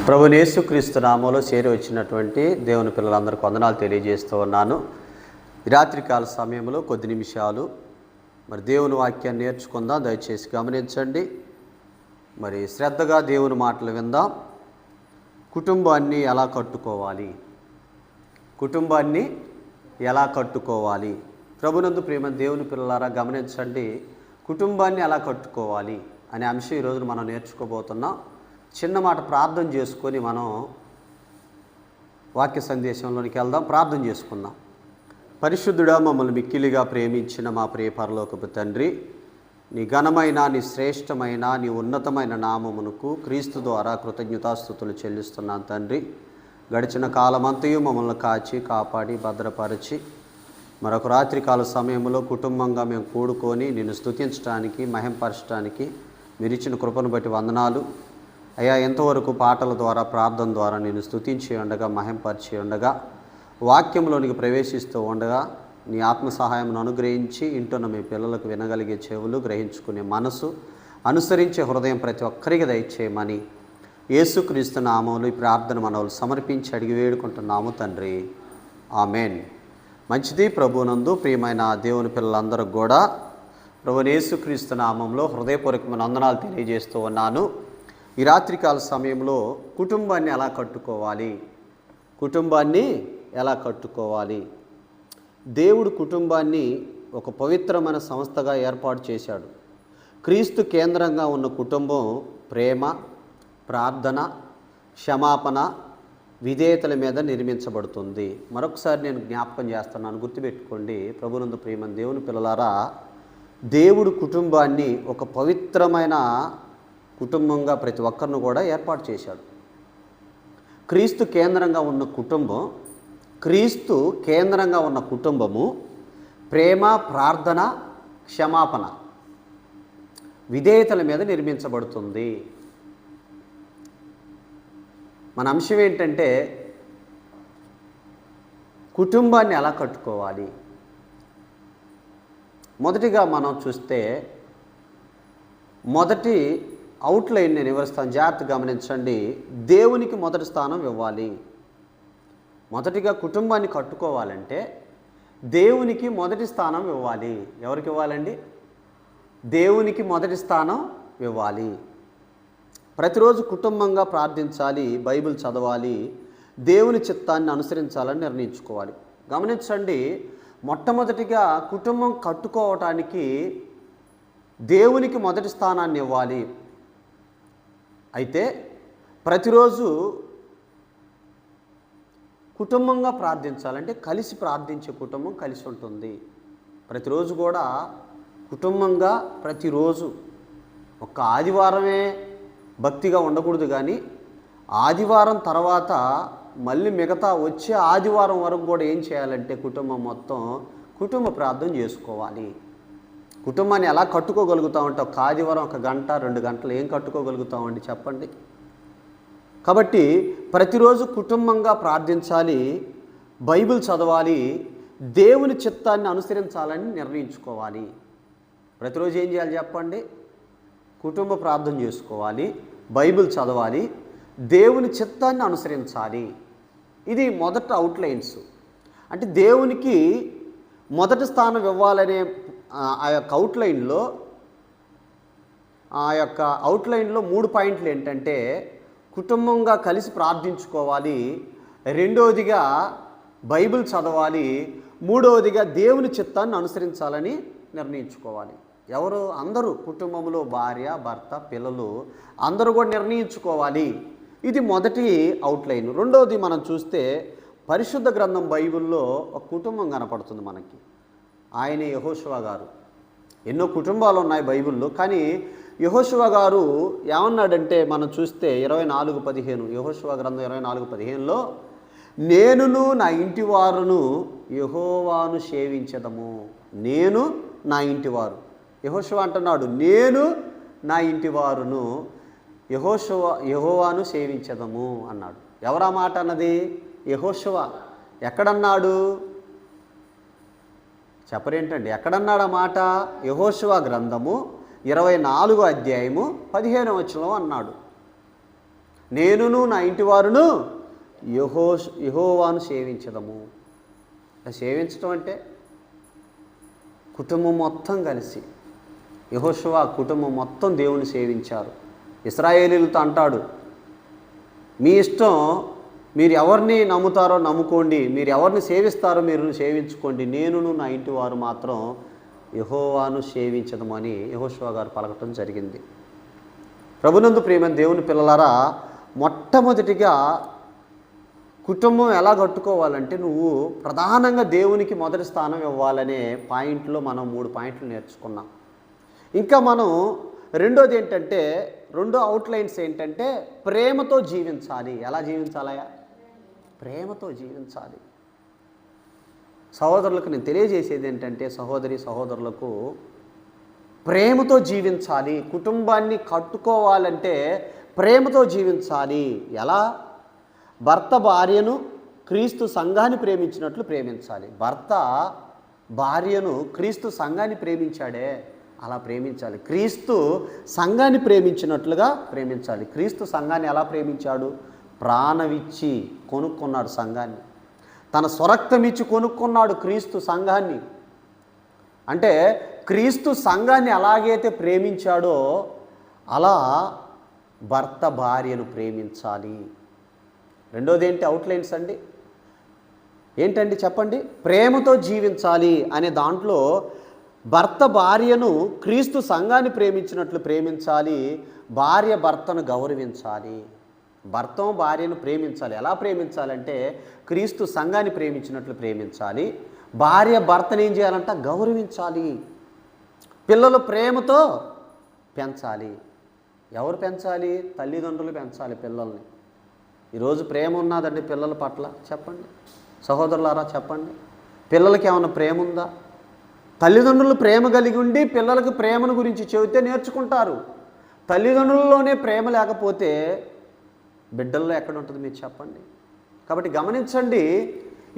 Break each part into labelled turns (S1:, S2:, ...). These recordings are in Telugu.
S1: ప్రభువైన యేసుక్రీస్తు నామములో చేరి వచ్చినటువంటి దేవుని పిల్లలందరికీ వందనాలు తెలియజేస్తూ ఉన్నాను. రాత్రికాల సమయంలో కొద్ది నిమిషాలు మరి దేవుని వాక్యాన్ని నేర్చుకుందాం. దయచేసి గమనించండి. మరి శ్రద్ధగా దేవుని మాటలు విందాం. కుటుంబాన్ని ఎలా కట్టుకోవాలి, కుటుంబాన్ని ఎలా కట్టుకోవాలి. ప్రభునందు ప్రేమ దేవుని పిల్లలారా గమనించండి. కుటుంబాన్ని ఎలా కట్టుకోవాలి అనే అంశం ఈరోజు మనం నేర్చుకోబోతున్నాం. చిన్న మాట ప్రార్థన చేసుకొని మనం వాక్య సందేశంలోనికి వెళ్దాం. ప్రార్థన చేసుకుందాం. పరిశుద్ధుడా, మమ్మల్ని మిక్కిలిగా ప్రేమించిన మా ప్రియ పరలోకపు తండ్రి, నీ ఘనమైన, నీ శ్రేష్టమైన, నీ ఉన్నతమైన నామమునకు క్రీస్తు ద్వారా కృతజ్ఞతాస్తుతులు చెల్లిస్తున్నాను తండ్రి. గడిచిన కాలమంతయు మమ్మల్ని కాచి కాపాడి భద్రపరిచి మరొక రాత్రికాల సమయంలో కుటుంబంగా మేము కూడుకొని నిన్ను స్తుతించడానికి, మహింపరచడానికి మీరు ఇచ్చిన కృపను బట్టి వందనాలు అయ్యా. ఎంతవరకు పాటల ద్వారా, ప్రార్థన ద్వారా నేను స్తుతించి ఉండగా, మహింపరిచి ఉండగా, వాక్యంలోనికి ప్రవేశిస్తూ ఉండగా నీ ఆత్మ సహాయం అనుగ్రహించి ఇంటున్న మీ పిల్లలకు వినగలిగే చెవులు, గ్రహించుకునే మనసు, అనుసరించే హృదయం ప్రతి ఒక్కరికి దయచేయమని యేసుక్రీస్తు నామములో ఈ ప్రార్థన మనవులు సమర్పించి అడిగి వేడుకుంటున్నాము తండ్రి. ఆమెన్. మంచిది. ప్రభువునందు ప్రియమైన దేవుని పిల్లలందరికీ కూడా ప్రభువైన యేసుక్రీస్తు నామంలో హృదయపూర్వకమైన వందనాలు తెలియజేస్తూ ఉన్నాను. ఈ రాత్రికాల సమయంలో కుటుంబాన్ని ఎలా కట్టుకోవాలి, కుటుంబాన్ని ఎలా కట్టుకోవాలి. దేవుడు కుటుంబాన్ని ఒక పవిత్రమైన సంస్థగా ఏర్పాటు చేశాడు. క్రీస్తు కేంద్రంగా ఉన్న కుటుంబం ప్రేమ, ప్రార్థన, క్షమాపణ, విధేయతల మీద నిర్మించబడుతుంది. మరొకసారి నేను జ్ఞాపకం చేస్తున్నాను, గుర్తుపెట్టుకోండి. ప్రభునందు ప్రియమైన దేవుని పిల్లలారా, దేవుడు కుటుంబాన్ని ఒక పవిత్రమైన కుటుంబంగా ప్రతి ఒక్కరిని కూడా ఏర్పాటు చేశాడు. క్రీస్తు కేంద్రంగా ఉన్న కుటుంబం, క్రీస్తు కేంద్రంగా ఉన్న కుటుంబము ప్రేమ, ప్రార్థన, క్షమాపణ, విధేయతల మీద నిర్మించబడుతుంది. మన అంశం ఏంటంటే కుటుంబాన్ని ఎలా కట్టుకోవాలి. మొదటిగా మనం చూస్తే మొదటి అవుట్లైన్ నేను వివరిస్తాను, జాగ్రత్త గమనించండి. దేవునికి మొదటి స్థానం ఇవ్వాలి. మొదటిగా కుటుంబాన్ని కట్టుకోవాలంటే దేవునికి మొదటి స్థానం ఇవ్వాలి. ఎవరికి ఇవ్వాలండి? దేవునికి మొదటి స్థానం ఇవ్వాలి. ప్రతిరోజు కుటుంబంగా ప్రార్థించాలి, బైబిల్ చదవాలి, దేవుని చిత్తాన్ని అనుసరించాలని నిర్ణయించుకోవాలి. గమనించండి, మొట్టమొదటిగా కుటుంబం కట్టుకోవటానికి దేవునికి మొదటి స్థానాన్ని ఇవ్వాలి. అయితే ప్రతిరోజు కుటుంబంగా ప్రార్థించాలంటే కలిసి ప్రార్థించే కుటుంబం కలిసి ఉంటుంది. ప్రతిరోజు కూడా కుటుంబంగా ప్రతిరోజు ఒక్క ఆదివారమే భక్తిగా ఉండకూడదు, కానీ ఆదివారం తర్వాత మళ్ళీ మిగతా వచ్చే ఆదివారం వరకు కూడా ఏం చేయాలంటే కుటుంబం మొత్తం కుటుంబ ప్రార్థన చేసుకోవాలి. కుటుంబాన్ని ఎలా కట్టుకోగలుగుతామంటే ఒక ఆదివారం 1 గంట 2 గంటలు ఏం కట్టుకోగలుగుతామండి చెప్పండి. కాబట్టి ప్రతిరోజు కుటుంబంగా ప్రార్థించాలి, బైబిల్ చదవాలి, దేవుని చిత్తాన్ని అనుసరించాలని నిర్ణయించుకోవాలి. ప్రతిరోజు ఏం చేయాలి చెప్పండి? కుటుంబ ప్రార్థన చేసుకోవాలి, బైబిల్ చదవాలి, దేవుని చిత్తాన్ని అనుసరించాలి. ఇది మొదట అవుట్లైన్స్. అంటే దేవునికి మొదటి స్థానం ఇవ్వాలనే ఆ యొక్క అవుట్లైన్లో 3 పాయింట్లు ఏంటంటే కుటుంబంగా కలిసి ప్రార్థించుకోవాలి, రెండవదిగా బైబిల్ చదవాలి, మూడవదిగా దేవుని చిత్తాన్ని అనుసరించాలని నిర్ణయించుకోవాలి. ఎవరు? అందరూ కుటుంబంలో భార్య, భర్త, పిల్లలు అందరూ కూడా నిర్ణయించుకోవాలి. ఇది మొదటి అవుట్లైన్. రెండవది మనం చూస్తే పరిశుద్ధ గ్రంథం బైబిల్లో ఒక కుటుంబం కనపడుతుంది మనకి. ఆయన యెహోషువ గారు. ఎన్నో కుటుంబాలు ఉన్నాయి బైబిల్లో, కానీ యెహోషువ గారు ఏమన్నాడంటే మనం చూస్తే 24:15 యెహోషువ గ్రంథం 24:15లో నేనును నా ఇంటి వారును యెహోవాను సేవించెదము. నేను నా ఇంటివారు. యెహోషువ అంటున్నాడు, నేను నా ఇంటి వారును యెహోవాను సేవించెదము అన్నాడు. ఎవరా మాట అన్నది? యెహోషువ. ఎక్కడన్నాడు చెప్పరేంటండి? ఎక్కడన్నాడు ఆ మాట? యెహోషువ గ్రంథము 24వ అధ్యాయము 15వ వచనం అన్నాడు. నేనును నా ఇంటి వారును యెహోవాను సేవించదము. సేవించడం అంటే కుటుంబం మొత్తం కలిసి, యెహోషువ కుటుంబం మొత్తం దేవుని సేవించారు. ఇశ్రాయేలీలతో అంటాడు, మీ ఇష్టం, మీరు ఎవరిని నమ్ముతారో నమ్ముకోండి, మీరు ఎవరిని సేవిస్తారో మీరు సేవించుకోండి, నేనును నా ఇంటి వారు మాత్రం యెహోవాను సేవించదమని యెహోషువ గారు పలకటం జరిగింది. ప్రభునందు ప్రియమైన దేవుని పిల్లలారా, మొట్టమొదటిగా కుటుంబం ఎలా కట్టుకోవాలంటే నువ్వు ప్రధానంగా దేవునికి మొదటి స్థానం ఇవ్వాలనే పాయింట్లో మనం 3 పాయింట్లు నేర్చుకున్నాం. ఇంకా మనం రెండోది ఏంటంటే, రెండో అవుట్లైన్స్ ఏంటంటే ప్రేమతో జీవించాలి. ఎలా జీవించాలయా? ప్రేమతో జీవించాలి. సహోదరులకు నేను తెలియజేసేది ఏంటంటే, సహోదరులకు ప్రేమతో జీవించాలి. కుటుంబాన్ని కట్టుకోవాలంటే ప్రేమతో జీవించాలి. ఎలా? భర్త భార్యను క్రీస్తు సంఘాన్ని ప్రేమించినట్లు ప్రేమించాలి. భర్త భార్యను క్రీస్తు సంఘాన్ని ప్రేమించాడే అలా ప్రేమించాలి. క్రీస్తు సంఘాన్ని ప్రేమించినట్లుగా ప్రేమించాలి. క్రీస్తు సంఘాన్ని ఎలా ప్రేమించాడు? ప్రాణమిచ్చి కొనుక్కున్నాడు సంఘాన్ని. తన స్వరక్తమిచ్చి కొనుక్కున్నాడు క్రీస్తు సంఘాన్ని. అంటే క్రీస్తు సంఘాన్ని ఎలాగైతే ప్రేమించాడో అలా భర్త భార్యను ప్రేమించాలి. రెండోది ఏంటి అవుట్లైన్స్ అండి? ఏంటండి చెప్పండి? ప్రేమతో జీవించాలి అనే దాంట్లో భర్త భార్యను క్రీస్తు సంఘాన్ని ప్రేమించినట్లు ప్రేమించాలి. భార్య భర్తను గౌరవించాలి. భర్త భార్యను ప్రేమించాలి. ఎలా ప్రేమించాలంటే క్రీస్తు సంఘాన్ని ప్రేమించినట్లు ప్రేమించాలి. భార్య భర్తను ఏం చేయాలంట? గౌరవించాలి. పిల్లలు ప్రేమతో పెంచాలి. ఎవరు పెంచాలి? తల్లిదండ్రులు పెంచాలి పిల్లల్ని. ఈరోజు ప్రేమ ఉన్నదండి పిల్లల పట్ల? చెప్పండి సహోదరులారా, చెప్పండి. పిల్లలకి ఏమైనా ప్రేమ ఉందా? తల్లిదండ్రులు ప్రేమ కలిగి ఉండి పిల్లలకు ప్రేమను గురించి చెబితే నేర్చుకుంటారు. తల్లిదండ్రులలోనే ప్రేమ లేకపోతే బిడ్డల్లో ఎక్కడ ఉంటుంది మీరు చెప్పండి. కాబట్టి గమనించండి,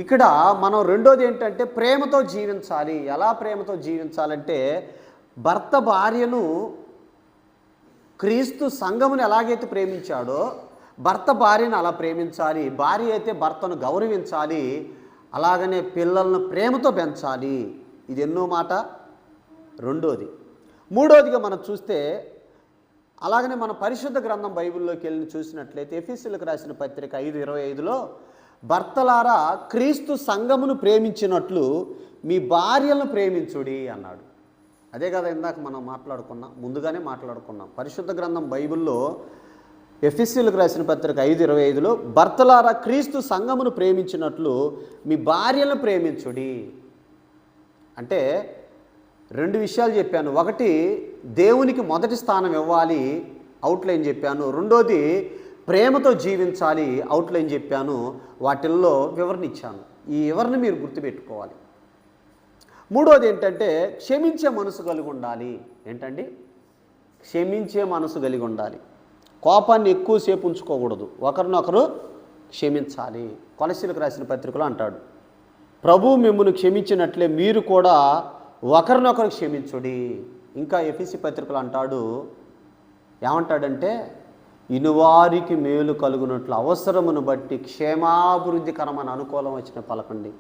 S1: ఇక్కడ మనం రెండోది ఏంటంటే ప్రేమతో జీవించాలి. ఎలా ప్రేమతో జీవించాలంటే భర్త భార్యను క్రీస్తు సంఘమును ఎలాగైతే ప్రేమించాడో భర్త భార్యను అలా ప్రేమించాలి. భార్య అయితే భర్తను గౌరవించాలి. అలాగనే పిల్లలను ప్రేమతో పెంచాలి. ఇది ఎన్నో మాట. రెండోది. మూడోదిగా మనం చూస్తే, అలాగనే మన పరిశుద్ధ గ్రంథం బైబిల్లోకి వెళ్ళి చూసినట్లయితే ఎఫెసీయులకు రాసిన పత్రిక 5:25లో భర్తలారా క్రీస్తు సంఘమును ప్రేమించినట్లు మీ భార్యలను ప్రేమించుడి అన్నాడు. అదే కదా ఇందాక మనం ముందుగానే మాట్లాడుకున్నాం. పరిశుద్ధ గ్రంథం బైబిల్లో ఎఫెసీయులకు రాసిన పత్రిక 5:25లో భర్తలారా క్రీస్తు సంఘమును ప్రేమించినట్లు మీ భార్యలను ప్రేమించుడి అంటే 2 విషయాలు చెప్పాను. ఒకటి, దేవునికి మొదటి స్థానం ఇవ్వాలి, అవుట్లైన్ చెప్పాను. రెండోది, ప్రేమతో జీవించాలి, అవుట్లైన్ చెప్పాను. వాటిల్లో వివరణ ఇచ్చాను. ఈ వివరణ మీరు గుర్తుపెట్టుకోవాలి. మూడోది ఏంటంటే క్షమించే మనసు కలిగి ఉండాలి. ఏంటండి? క్షమించే మనసు కలిగి ఉండాలి. కోపాన్ని ఎక్కువసేపు ఉంచుకోకూడదు. ఒకరినొకరు క్షమించాలి. కొలస్సీలకు రాసిన పత్రికలో అంటాడు, ప్రభు మిమ్మును క్షమించినట్లే మీరు కూడా ఒకరినొకరు క్షమించుడి. ఇంకా ఎఫెసీ పత్రికలు అంటాడు, ఏమంటాడంటే ఇనువారికి మేలు కలుగునట్లు అవసరమును బట్టి క్షేమాభివృద్ధికరమైన అనుకూలం వచ్చిన పలకండి.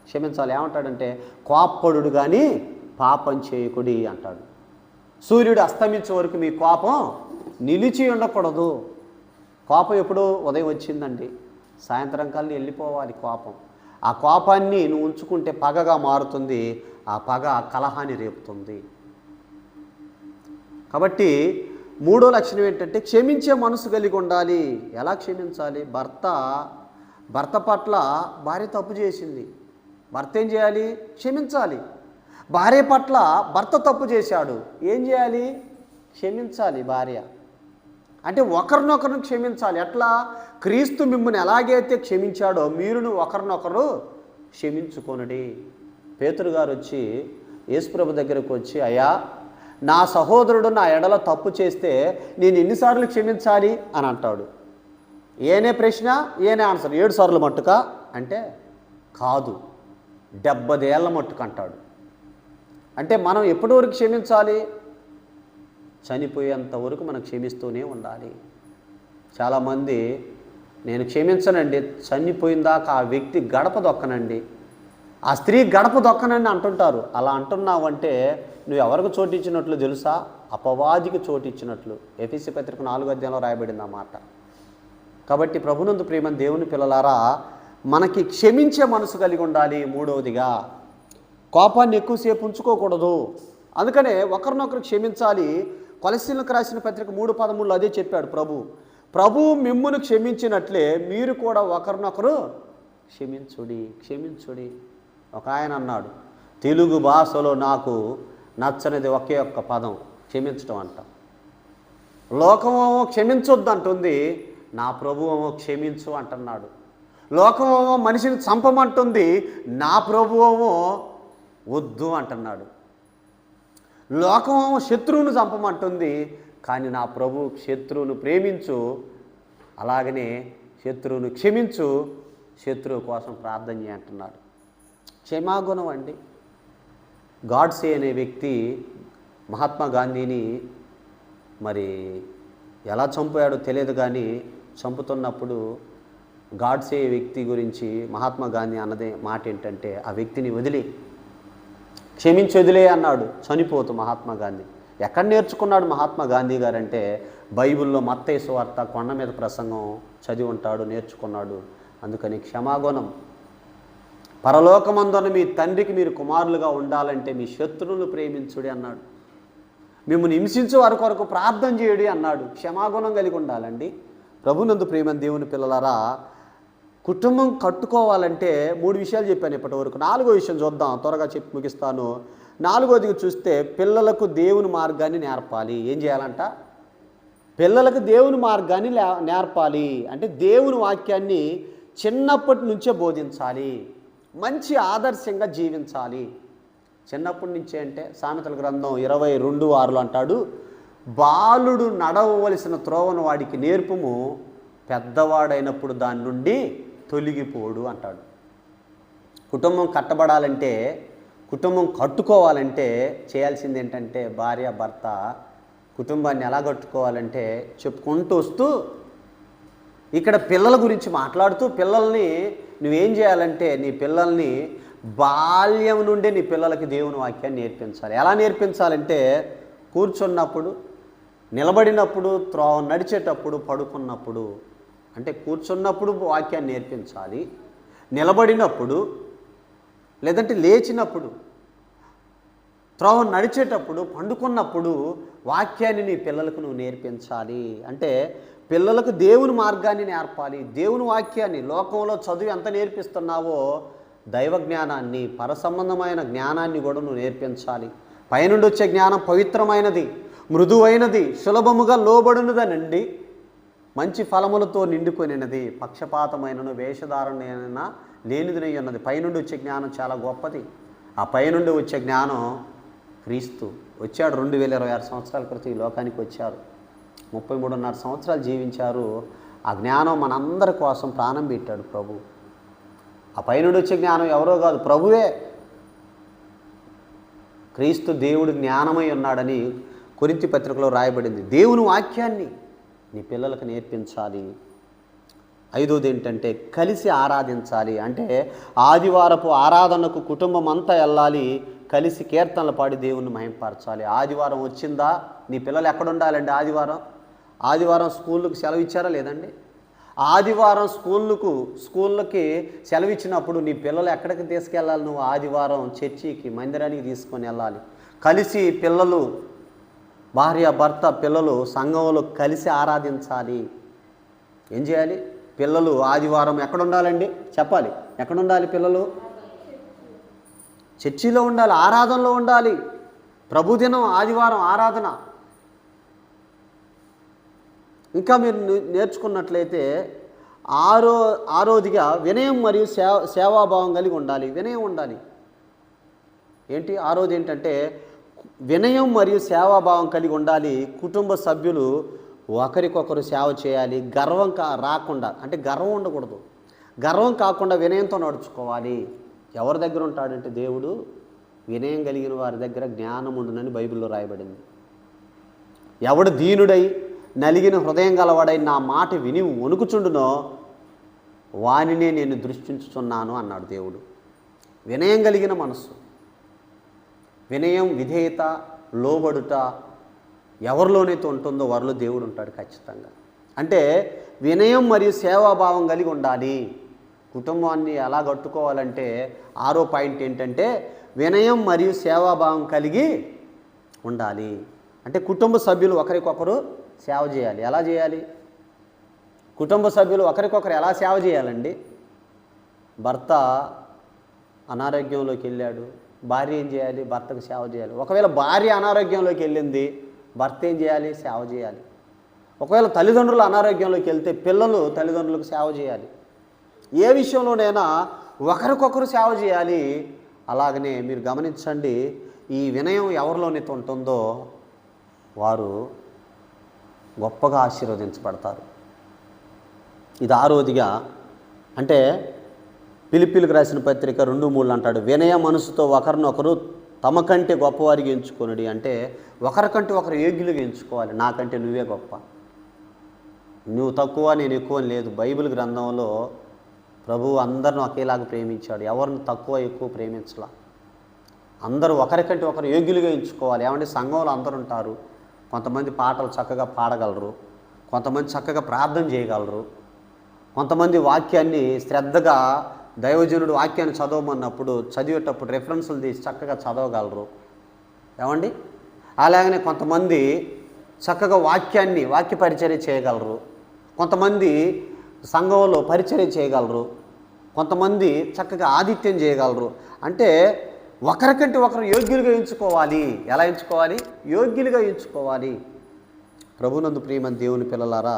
S1: క్షమించాలి. ఏమంటాడంటే కోప్పడు కానీ పాపం చేయకుడి అంటాడు. సూర్యుడు అస్తమించే వరకు మీ కోపం నిలిచి ఉండకూడదు. కోపం ఎప్పుడు ఉదయం వచ్చిందండి, సాయంత్రం కల్లా వెళ్ళిపోవాలి కోపం. ఆ కోపాన్ని నువ్వు ఉంచుకుంటే పగగా మారుతుంది. ఆ పగ కలహాన్ని రేపుతుంది. కాబట్టి మూడో లక్షణం ఏంటంటే క్షమించే మనసు కలిగి ఉండాలి. ఎలా క్షమించాలి? భర్త పట్ల భార్య తప్పు చేసింది, భర్త ఏం చేయాలి? క్షమించాలి. భార్య పట్ల భర్త తప్పు చేశాడు, ఏం చేయాలి? క్షమించాలి. భార్య అంటే ఒకరినొకరు క్షమించాలి. ఎట్లా? క్రీస్తు మిమ్మల్ని ఎలాగైతే క్షమించాడో మీరును ఒకరినొకరు క్షమించుకొనుడి. పేతురు గారు వచ్చి యేసుప్రభు దగ్గరకు వచ్చి, అయ్యా నా సహోదరుడు నా ఎడల తప్పు చేస్తే నేను ఎన్నిసార్లు క్షమించాలి అని అంటాడు. ఏనే ప్రశ్న, ఏనే ఆన్సర్? 7 సార్లు మట్టుకా అంటే కాదు, 70 ఏళ్ళ మట్టుకు అంటాడు. అంటే మనం ఎప్పటి వరకు క్షమించాలి? చనిపోయేంత వరకు మనం క్షమిస్తూనే ఉండాలి. చాలామంది నేను క్షమించనండి, చనిపోయిందాకా ఆ వ్యక్తి గడప దొక్కనండి, ఆ స్త్రీ గడప దొక్కనండి అంటుంటారు. అలా అంటున్నావంటే నువ్వు ఎవరికి చోటిచ్చినట్లు తెలుసా? అపవాదికి చోటిచ్చినట్లు. ఎఫెసీ పత్రిక 4వ అధ్యాయంలో రాయబడింది ఆ మాట. కాబట్టి ప్రభునందు ప్రియమైన దేవుని పిల్లలారా, మనకి క్షమించే మనసు కలిగి ఉండాలి. మూడవదిగా కోపాన్ని ఎక్కువసేపు ఉంచుకోకూడదు. అందుకనే ఒకరినొకరు క్షమించాలి. కొలస్సీలకు రాసిన పత్రిక 3:13 అదే చెప్పాడు ప్రభు మిమ్మును క్షమించినట్లే మీరు కూడా ఒకరినొకరు క్షమించుడి. ఒక ఆయన అన్నాడు, తెలుగు భాషలో నాకు నచ్చనిది ఒకే ఒక్క పదం క్షమించడం అంట. లోకమేమో క్షమించొద్దు అంటుంది, నా ప్రభువేమో క్షమించు అంటున్నాడు. లోకమేమో మనిషిని చంపమంటుంది, నా ప్రభువేమో వద్దు అంటున్నాడు. లోకమేమో శత్రువును చంపమంటుంది, కానీ నా ప్రభు శత్రువును ప్రేమించు, అలాగనే శత్రువును క్షమించు, శత్రువు కోసం ప్రార్థన చేయ అంటున్నాడు. క్షమాగుణం అండి. గాడ్సే అనే వ్యక్తి మహాత్మా గాంధీని మరి ఎలా చంపాడో తెలియదు, కానీ చంపుతున్నప్పుడు గాడ్సే వ్యక్తి గురించి మహాత్మా గాంధీ అన్నదే మాట ఏంటంటే, ఆ వ్యక్తిని క్షమించి వదిలే అన్నాడు చనిపోతూ మహాత్మా గాంధీ. ఎక్కడ నేర్చుకున్నాడు మహాత్మా గాంధీ గారంటే, బైబిల్లో మత్తయి సువార్త కొండ మీద ప్రసంగం చదివి ఉంటాడు, నేర్చుకున్నాడు. అందుకని క్షమాగుణం. పరలోకమందున మీ తండ్రికి మీరు కుమారులుగా ఉండాలంటే మీ శత్రువులను ప్రేమించుడి అన్నాడు. మిమ్మల్ని హింసించే వారి కొరకు ప్రార్థన చేయుడి అన్నాడు. క్షమాగుణం కలిగి ఉండాలండి. ప్రభునందు ప్రియమైన దేవుని పిల్లలారా, కుటుంబం కట్టుకోవాలంటే 3 విషయాలు చెప్పాను ఇప్పటి వరకు. 4వ విషయం చూద్దాం, త్వరగా చెప్పి ముగిస్తాను. 4వది చూస్తే పిల్లలకు దేవుని మార్గాన్ని నేర్పాలి. ఏం చేయాలంట? పిల్లలకు దేవుని మార్గాన్ని నేర్పాలి. అంటే దేవుని వాక్యాన్ని చిన్నప్పటి నుంచే బోధించాలి, మంచి ఆదర్శంగా జీవించాలి. చిన్నప్పటి నుంచే అంటే సామెతల గ్రంథం 22:6 అంటాడు, బాలుడు నడవవలసిన త్రోవను వాడికి నేర్పుము, పెద్దవాడైనప్పుడు దాని నుండి తొలగిపోడు అంటాడు. కుటుంబం కట్టబడాలంటే, కుటుంబం కట్టుకోవాలంటే చేయాల్సింది ఏంటంటే, భార్య భర్త కుటుంబాన్ని ఎలా కట్టుకోవాలంటే చెప్పుకుంటూ వస్తూ ఇక్కడ పిల్లల గురించి మాట్లాడుతూ, పిల్లల్ని నువ్వేం చేయాలంటే నీ పిల్లల్ని బాల్యం నుండే నీ పిల్లలకి దేవుని వాక్యాన్ని నేర్పించాలి. ఎలా నేర్పించాలంటే, కూర్చున్నప్పుడు, నిలబడినప్పుడు, నడిచేటప్పుడు, పడుకున్నప్పుడు. అంటే కూర్చున్నప్పుడు వాక్యాన్ని నేర్పించాలి, నిలబడినప్పుడు, లేదంటే లేచినప్పుడు, నడిచేటప్పుడు, పండుకున్నప్పుడు వాక్యాన్ని నీ పిల్లలకు నువ్వు నేర్పించాలి. అంటే పిల్లలకు దేవుని మార్గాన్ని నేర్పాలి, దేవుని వాక్యాన్ని. లోకంలో చదువు ఎంత నేర్పిస్తున్నావో దైవ జ్ఞానాన్ని, పరసంబంధమైన జ్ఞానాన్ని కూడా నువ్వు నేర్పించాలి. పైనుండి వచ్చే జ్ఞానం పవిత్రమైనది, మృదువైనది, సులభముగా లోబడినదనండి, మంచి ఫలములతో నిండుకొనినది, పక్షపాతమైనను వేషధారణైన లేనిదినై ఉన్నది. పైనుండి వచ్చే జ్ఞానం చాలా గొప్పది. ఆ పైనుండి వచ్చే జ్ఞానం క్రీస్తు వచ్చాడు. 2026 సంవత్సరాల క్రితం ఈ లోకానికి వచ్చారు. 33.5 సంవత్సరాలు జీవించారు. ఆ జ్ఞానం మనందరి కోసం ప్రాణం పెట్టాడు ప్రభు. ఆ పైనుండి వచ్చే జ్ఞానం ఎవరో కాదు, ప్రభువే. క్రీస్తు దేవుడు జ్ఞానమై ఉన్నాడని కొరింథీ పత్రికలో రాయబడింది. దేవుని వాక్యాన్ని నీ పిల్లలకు నేర్పించాలి. 5వది ఏంటంటే కలిసి ఆరాధించాలి. అంటే ఆదివారపు ఆరాధనకు కుటుంబం అంతా వెళ్ళాలి, కలిసి కీర్తనలు పాడి దేవుణ్ణి మహింపరచాలి. ఆదివారం వచ్చిందా, నీ పిల్లలు ఎక్కడ ఉండాలండి? ఆదివారం స్కూళ్ళకి సెలవు ఇచ్చారా లేదండి? ఆదివారం స్కూళ్ళకి సెలవు ఇచ్చినప్పుడు నీ పిల్లలు ఎక్కడికి తీసుకెళ్ళాలి? నువ్వు ఆదివారం చర్చికి, మందిరానికి తీసుకొని వెళ్ళాలి. కలిసి పిల్లలు, భార్య భర్త పిల్లలు సంఘంలో కలిసి ఆరాధించాలి. ఏం చేయాలి? పిల్లలు ఆదివారం ఎక్కడ ఉండాలండి? చెప్పాలి. ఎక్కడ ఉండాలి పిల్లలు? చర్చిలో ఉండాలి, ఆరాధనలో ఉండాలి. ప్రభుదినం ఆదివారం ఆరాధన. ఇంకా మీరు నేర్చుకున్నట్లయితే ఆరోదిగా వినయం మరియు సేవాభావం కలిగి ఉండాలి. వినయం ఉండాలి. ఏంటి ఆరోది ఏంటంటే వినయం మరియు సేవాభావం కలిగి ఉండాలి. కుటుంబ సభ్యులు ఒకరికొకరు సేవ చేయాలి. గర్వం రాకుండా, అంటే గర్వం ఉండకూడదు, గర్వం కాకుండా వినయంతో నడుచుకోవాలి. ఎవరి దగ్గర ఉంటాడంటే దేవుడు వినయం కలిగిన వారి దగ్గర జ్ఞానం ఉండునని బైబిల్లో రాయబడింది. ఎవడు దీనుడై నలిగిన హృదయం గలవాడై నా మాట విని వణుకుచుండునో వానినే నేను దృష్టించుచున్నాను అన్నాడు దేవుడు. వినయం కలిగిన మనస్సు, వినయం, విధేయత, లోబడుట ఎవరిలోనైతే ఉంటుందో వారిలో దేవుడు ఉంటాడు ఖచ్చితంగా. అంటే వినయం మరియు సేవాభావం కలిగి ఉండాలి. కుటుంబాన్ని ఎలా కట్టుకోవాలంటే 6వ పాయింట్ ఏంటంటే వినయం మరియు సేవాభావం కలిగి ఉండాలి. అంటే కుటుంబ సభ్యులు ఒకరికొకరు సేవ చేయాలి. ఎలా చేయాలి? కుటుంబ సభ్యులు ఒకరికొకరు ఎలా సేవ చేయాలండి? భర్త అనారోగ్యంలోకి వెళ్ళాడు, భార్య ఏం చేయాలి? భర్తకు సేవ చేయాలి. ఒకవేళ భార్య అనారోగ్యంలోకి వెళ్ళింది, భర్త ఏం చేయాలి? సేవ చేయాలి. ఒకవేళ తల్లిదండ్రులు అనారోగ్యంలోకి వెళ్తే పిల్లలు తల్లిదండ్రులకు సేవ చేయాలి. ఏ విషయంలోనైనా ఒకరికొకరు సేవ చేయాలి. అలాగనే మీరు గమనించండి, ఈ వినయం ఎవరిలోనైతే ఉంటుందో వారు గొప్పగా ఆశీర్వదించబడతారు. ఇది 6వదిగా, అంటే ఫిలిప్పీలకు రాసిన పత్రిక 2:3 అంటాడు, వినయ మనసుతో ఒకరినొకరు తమ కంటే గొప్పవారికి ఎంచుకొనుడి. అంటే ఒకరికంటే ఒకరు యోగ్యులుగా ఎంచుకోవాలి. నాకంటే నువ్వే గొప్ప, నువ్వు తక్కువ నేను ఎక్కువ లేదు. బైబిల్ గ్రంథంలో ప్రభువు అందరిని ఒకేలాగా ప్రేమించాడు. ఎవరిని తక్కువ ఎక్కువ ప్రేమించలా. అందరూ ఒకరికంటే ఒకరు యోగ్యులుగా ఎంచుకోవాలి. ఏమంటే సంఘంలో అందరూ ఉంటారు. కొంతమంది పాటలు చక్కగా పాడగలరు, కొంతమంది చక్కగా ప్రార్థన చేయగలరు, కొంతమంది వాక్యాన్ని శ్రద్ధగా దైవజనుడు వాక్యాన్ని చదవమన్నప్పుడు చదివేటప్పుడు రెఫరెన్సులు తీసి చక్కగా చదవగలరు. ఏమండి? అలాగనే కొంతమంది చక్కగా వాక్య పరిచర్య చేయగలరు, కొంతమంది సంఘంలో పరిచర్య చేయగలరు, కొంతమంది చక్కగా ఆతిథ్యం చేయగలరు. అంటే ఒకరికంటే ఒకరు యోగ్యులుగా ఎంచుకోవాలి. ఎలా ఎంచుకోవాలి? యోగ్యులుగా ఎంచుకోవాలి. ప్రభునందు ప్రియమైన దేవుని పిల్లలారా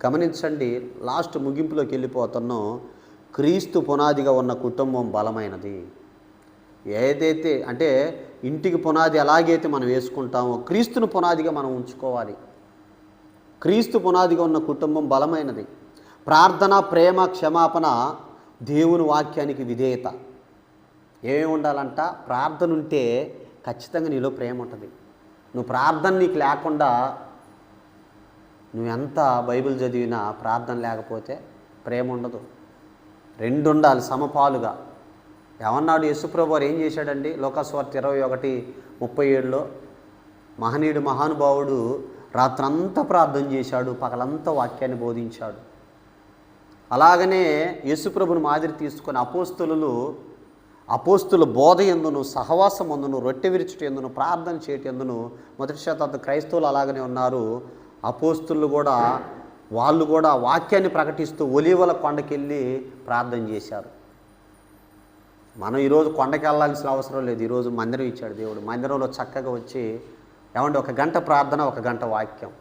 S1: గమనించండి, లాస్ట్ ముగింపులోకి వెళ్ళిపోతున్నాం. క్రీస్తు పునాదిగా ఉన్న కుటుంబం బలమైనది. ఏదైతే అంటే ఇంటికి పునాది ఎలాగైతే మనం వేసుకుంటామో క్రీస్తును పునాదిగా మనం ఉంచుకోవాలి. క్రీస్తు పునాదిగా ఉన్న కుటుంబం బలమైనది. ప్రార్థన, ప్రేమ, క్షమాపణ, దేవుని వాక్యానికి విధేయత. ఏమేమి ఉండాలంట? ప్రార్థన ఉంటే ఖచ్చితంగా నీలో ప్రేమ ఉంటుంది. నువ్వు ప్రార్థన నీకు లేకుండా, నువ్వు ఎంత బైబిల్ చదివినా ప్రార్థన లేకపోతే ప్రేమ ఉండదు. 2 ఉండాలి సమపాలుగా. ఏమన్నాడు యేసుప్రభు వారు? ఏం చేశాడండి? లోకాసువార్త 21:37లో మహనీయుడు మహానుభావుడు రాత్రంతా ప్రార్థన చేశాడు, పగలంతా వాక్యాన్ని బోధించాడు. అలాగనే యేసుప్రభుని మాదిరి తీసుకొని అపోస్తుల బోధ ఎందును, సహవాసం ఎందును, రొట్టె విరుచుట ఎందును, ప్రార్థన చేయట ఎందును మొదటి శతాబ్ద క్రైస్తవులు అలాగనే ఉన్నారు. అపోస్తులు కూడా వాళ్ళు కూడా వాక్యాన్ని ప్రకటిస్తూ ఒలీవల కొండకెళ్ళి ప్రార్థన చేశారు. మనం ఈరోజు కొండకి వెళ్ళాల్సిన అవసరం లేదు. ఈరోజు మందిరం ఇచ్చాడు దేవుడు. మందిరంలో చక్కగా వచ్చి ఏమంటే 1 గంట ప్రార్థన, 1 గంట వాక్యం.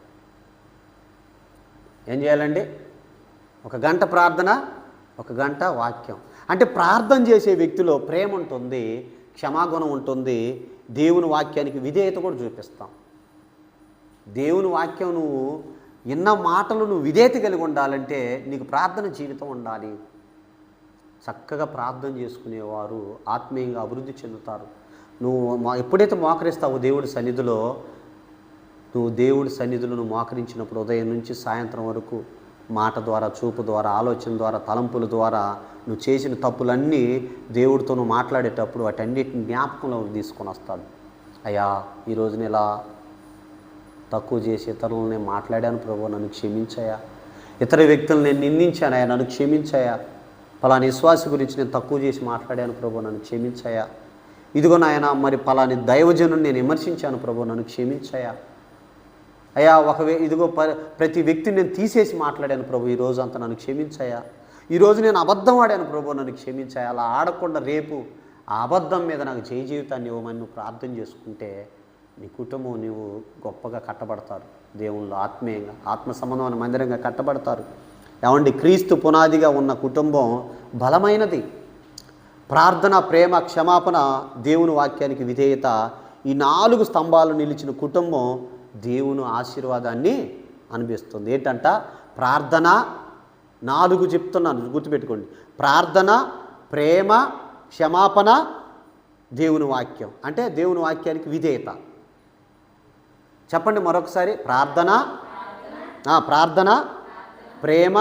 S1: ఏం చేయాలండి? 1 గంట ప్రార్థన, 1 గంట వాక్యం. అంటే ప్రార్థన చేసే వ్యక్తిలో ప్రేమ ఉంటుంది, క్షమాగుణం ఉంటుంది, దేవుని వాక్యానికి విధేయత కూడా చూపిస్తాం. దేవుని వాక్యం నువ్వు విన్న మాటలు నువ్వు విధేయత కలిగి ఉండాలంటే నీకు ప్రార్థన జీవితం ఉండాలి. చక్కగా ప్రార్థన చేసుకునేవారు ఆత్మీయంగా అభివృద్ధి చెందుతారు. నువ్వు ఎప్పుడైతే మోకరిస్తావో దేవుడి సన్నిధిలో, నువ్వు మోకరించినప్పుడు ఉదయం నుంచి సాయంత్రం వరకు మాట ద్వారా, చూపు ద్వారా, ఆలోచన ద్వారా, తలంపుల ద్వారా నువ్వు చేసిన తప్పులన్నీ దేవుడితో నువ్వు మాట్లాడేటప్పుడు వాటన్నిటిని జ్ఞాపకంలో తీసుకొని వస్తాడు. అయ్యా, ఈరోజు నేను ఇలా తక్కువ చేసి ఇతరులను నేను మాట్లాడాను ప్రభు, నన్ను క్షమించాయా. ఇతర వ్యక్తులను నేను నిందించానయా, నన్ను క్షమించాయా. పలాని విశ్వాస గురించి నేను తక్కువ చేసి మాట్లాడాను ప్రభు, నన్ను క్షమించాయా. ఇదిగో నాయన, మరి పలాని దైవజనుని నేను విమర్శించాను ప్రభు, నన్ను క్షమించాయా. అయ్యా, ఇదిగో ప్రతి వ్యక్తిని నేను తీసేసి మాట్లాడాను ప్రభు, ఈరోజు అంతా నన్ను క్షమించాయా. ఈరోజు నేను అబద్ధం ఆడాను ప్రభు, నన్ను క్షమించాయా. అలా ఆడకుండా రేపు ఆ అబద్ధం మీద నాకు జయ జీవితాన్ని ఇవ్వమని నువ్వు ప్రార్థన చేసుకుంటే నీ కుటుంబం నీవు గొప్పగా కట్టబడతారు. దేవుళ్ళు ఆత్మీయంగా, ఆత్మ సంబంధమైన మందిరంగా కట్టబడతారు. ఏమండి? క్రీస్తు పునాదిగా ఉన్న కుటుంబం బలమైనది. ప్రార్థన, ప్రేమ, క్షమాపణ, దేవుని వాక్యానికి విధేయత, ఈ 4 స్తంభాలు నిలిచిన కుటుంబం దేవుని ఆశీర్వాదాన్ని అనిపిస్తుంది. ఏంటంట? ప్రార్థన, 4 చెప్తున్నాను గుర్తుపెట్టుకోండి. ప్రార్థన, ప్రేమ, క్షమాపణ, దేవుని వాక్యం. అంటే దేవుని వాక్యానికి విధేయత. చెప్పండి మరొకసారి. ప్రార్థన, ప్రార్థన, ప్రేమ,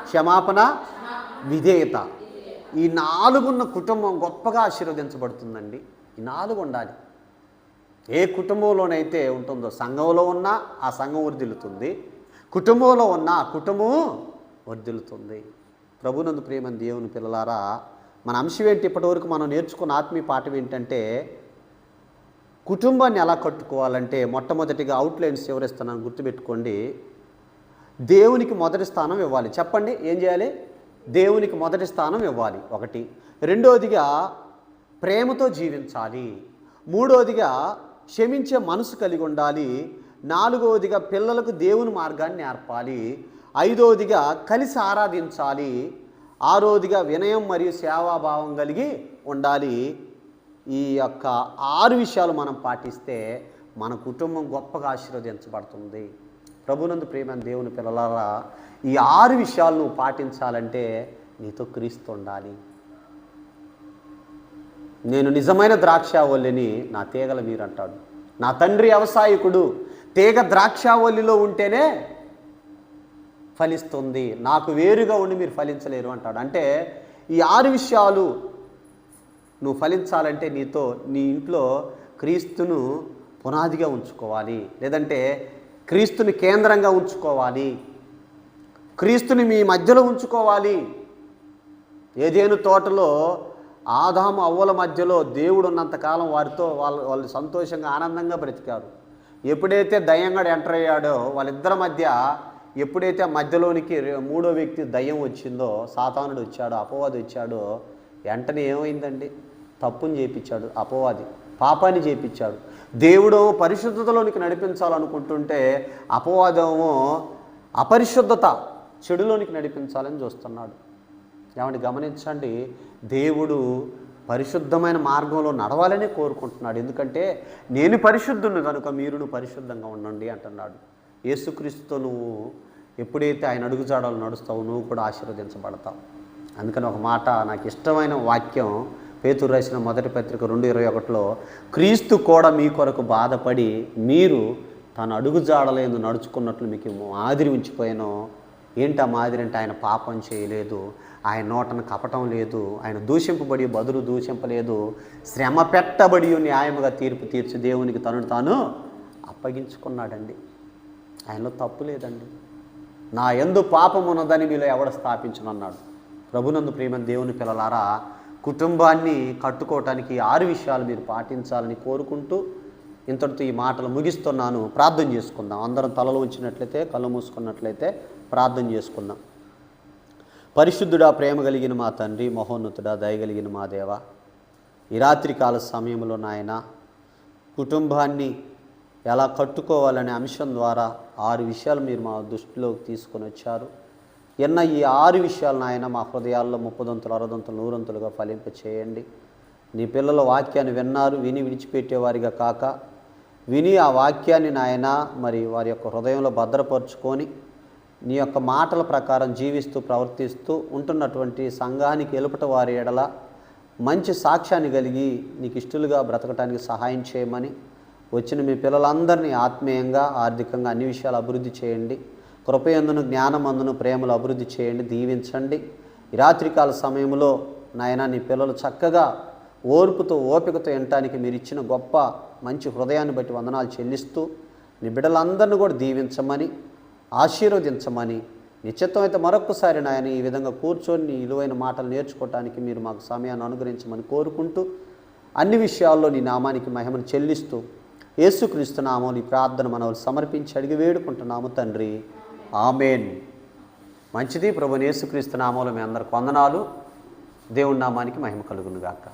S1: క్షమాపణ, విధేయత. ఈ 4 ఉన్న కుటుంబం గొప్పగా ఆశీర్వదించబడుతుందండి. ఈ 4 ఉండాలి. ఏ కుటుంబంలోనైతే ఉంటుందో, సంఘంలో ఉన్నా ఆ సంఘం వర్ధిల్లుతుంది, కుటుంబంలో ఉన్నా ఆ కుటుంబం వర్ధిల్లుతుంది. ప్రభునందు ప్రియమైన దేవుని పిల్లలారా, మన అంశం ఏంటి? ఇప్పటివరకు మనం నేర్చుకున్న ఆత్మీయ పాఠం ఏంటంటే, కుటుంబాన్ని ఎలా కట్టుకోవాలంటే మొట్టమొదటిగా అవుట్లైన్స్ వివరిస్తున్నాను, గుర్తుపెట్టుకోండి. దేవునికి మొదటి స్థానం ఇవ్వాలి. చెప్పండి, ఏం చేయాలి? దేవునికి మొదటి స్థానం ఇవ్వాలి, ఒకటి. రెండోదిగా ప్రేమతో జీవించాలి. మూడోదిగా క్షమించే మనసు కలిగి ఉండాలి. నాలుగవదిగా పిల్లలకు దేవుని మార్గాన్ని నేర్పాలి. ఐదవదిగా కలిసి ఆరాధించాలి. ఆరోదిగా వినయం మరియు సేవాభావం కలిగి ఉండాలి. ఈ యొక్క 6 విషయాలు మనం పాటిస్తే మన కుటుంబం గొప్పగా ఆశీర్వదించబడుతుంది. ప్రభునందు ప్రియమైన దేవుని పిల్లలారా, ఈ 6 విషయాలు నువ్వు పాటించాలంటే నీతో క్రీస్తు ఉండాలి. నేను నిజమైన ద్రాక్షావల్లిని, నా తీగల మీరు అంటాడు. నా తండ్రి వ్యవసాయకుడు, తీగ ద్రాక్షావల్లిలో ఉంటేనే ఫలిస్తుంది, నాకు వేరుగా ఉండి మీరు ఫలించలేరు అంటాడు. అంటే ఈ 6 విషయాలు నువ్వు ఫలించాలంటే నీ ఇంట్లో క్రీస్తును పునాదిగా ఉంచుకోవాలి, లేదంటే క్రీస్తుని కేంద్రంగా ఉంచుకోవాలి, క్రీస్తుని మీ మధ్యలో ఉంచుకోవాలి. ఏదేను తోటలో ఆదాము అవ్వల మధ్యలో దేవుడు ఉన్నంతకాలం వారితో వాళ్ళు సంతోషంగా ఆనందంగా బ్రతికారు. ఎప్పుడైతే దయ్యంగా ఎంటర్ అయ్యాడో వాళ్ళిద్దరి మధ్య, ఎప్పుడైతే మధ్యలోనికి 3వ వ్యక్తి దయ్యం వచ్చిందో, సాతానుడు వచ్చాడో, అపవాది వచ్చాడో, వెంటనే ఏమైందండి? తప్పుని చేపించాడు అపవాది, పాపాన్ని చేపించాడు. దేవుడు పరిశుద్ధతలోనికి నడిపించాలనుకుంటుంటే అపవాదము అపరిశుద్ధత, చెడులోనికి నడిపించాలని చూస్తున్నాడు. ఏమంటే గమనించండి, దేవుడు పరిశుద్ధమైన మార్గంలో నడవాలని కోరుకుంటున్నాడు. ఎందుకంటే నేను పరిశుద్ధుని కనుక మీరును పరిశుద్ధంగా ఉండండి అంటున్నాడు. యేసుక్రీస్తుతో నువ్వు ఎప్పుడైతే ఆయన అడుగుజాడలు నడుస్తావు, నువ్వు కూడా ఆశీర్వదించబడతావు. అందుకని ఒక మాట, నాకు ఇష్టమైన వాక్యం, పేతురు రాసిన మొదటి పత్రిక 2:21లో, క్రీస్తు కూడా మీ కొరకు బాధపడి మీరు తన అడుగుజాడలందు నడుచుకున్నట్లు మీకు మాదిరి ఉంచిపోయాను. ఏంటి ఆ మాదిరి అంటే, ఆయన పాపం చేయలేదు, ఆయన నోటన కపటం లేదు, ఆయన దూషింపబడి బదులు దూషింపలేదు, శ్రమ పెట్టబడి న్యాయముగా తీర్పు తీర్చి దేవునికి తనను తాను అప్పగించుకున్నాడండి. ఆయనలో తప్పు లేదండి. నా యందు పాపం ఉన్నదని మీలో ఎవడ స్థాపించనన్నాడు. ప్రభునందు ప్రియమైన దేవుని పిల్లలారా, కుటుంబాన్ని కట్టుకోవటానికి 6 విషయాలు మీరు పాటించాలని కోరుకుంటూ ఇంతటితో ఈ మాటలు ముగిస్తున్నాను. ప్రార్థన చేసుకుందాం. అందరం తలలు ఉంచినట్లయితే, కళ్ళు మూసుకున్నట్లయితే ప్రార్థన చేసుకుందాం. పరిశుద్ధుడా, ప్రేమ కలిగిన మా తండ్రి, మహోన్నతుడా, దయగలిగిన మా దేవ, ఈ రాత్రికాల సమయంలో నాయన కుటుంబాన్ని ఎలా కట్టుకోవాలనే అంశం ద్వారా 6 విషయాలు మీరు మా దృష్టిలోకి తీసుకొని వచ్చారు. ఈ 6 విషయాలు నాయన మా హృదయాల్లో 30 60 100 ఫలింప చేయండి. నీ పిల్లల వాక్యాన్ని విన్నారు, విని విడిచిపెట్టేవారిగా కాక, విని ఆ వాక్యాన్ని నాయన మరి వారి యొక్క హృదయంలో భద్రపరుచుకొని నీ యొక్క మాటల ప్రకారం జీవిస్తూ ప్రవర్తిస్తూ ఉంటున్నటువంటి సంఘానికి ఎలుపట వారి ఎడల మంచి సాక్ష్యాన్ని కలిగి నీకు ఇష్టలుగా బ్రతకటానికి సహాయం చేయమని, వచ్చిన మీ పిల్లలందరినీ ఆత్మీయంగా, ఆర్థికంగా అన్ని విషయాలు అభివృద్ధి చేయండి. కృపయందును, జ్ఞానమందును, ప్రేమలు అభివృద్ధి చేయండి, దీవించండి. ఈ రాత్రికాల సమయంలో నాయన నీ పిల్లలు చక్కగా ఓర్పుతో, ఓపికతో వినటానికి మీరు ఇచ్చిన గొప్ప మంచి హృదయాన్ని బట్టి వందనాలు చెల్లిస్తూ, నీ బిడ్డలందరినీ కూడా దీవించమని, ఆశీర్వదించమని, నిశ్చితం అయితే మరొక్కసారి నాయన ఈ విధంగా కూర్చొని నీ విలువైన మాటలు నేర్చుకోవటానికి మీరు మాకు సమయాన్ని అనుగ్రహించమని కోరుకుంటూ, అన్ని విషయాల్లో నీ నామానికి మహిమను చెల్లిస్తూ, యేసుక్రీస్తు నామం నీ ప్రార్థన మనవులు సమర్పించి అడిగి వేడుకుంటున్నాము తండ్రి. ఆమేన్. మంచిది. ప్రభువైన యేసుక్రీస్తు నామంలో మీ అందరికి వందనాలు. దేవుని నామానికి మహిమ కలుగును గాక.